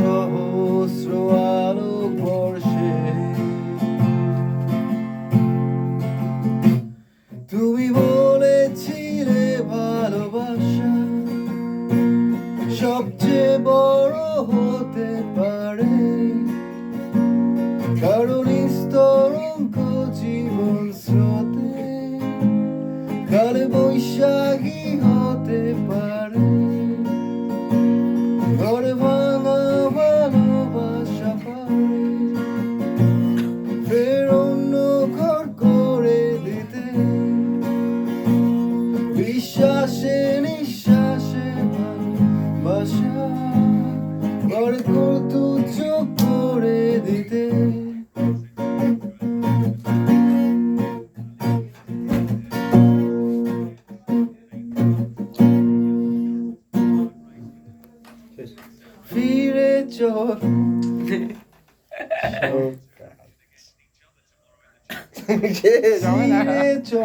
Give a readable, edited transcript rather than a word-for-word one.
সহস্র আলোকবর্ষে তুমি বলেছিলে ভালোবাসা সবচেয়ে বড় হতে পারে, কারণ স্তরঙ্গ জীবন স্রোতে কালে বৈশাখী হতে পারে। ঘরে ভাঙা ভালোবাসা পারে ফের অন্য ঘর করে দিতে, বিশ্বাসে নিঃশ্বাসে ভালোবাসা ঘরে কত চোখ করে দিতে। ফিরে চল ফিরে চল।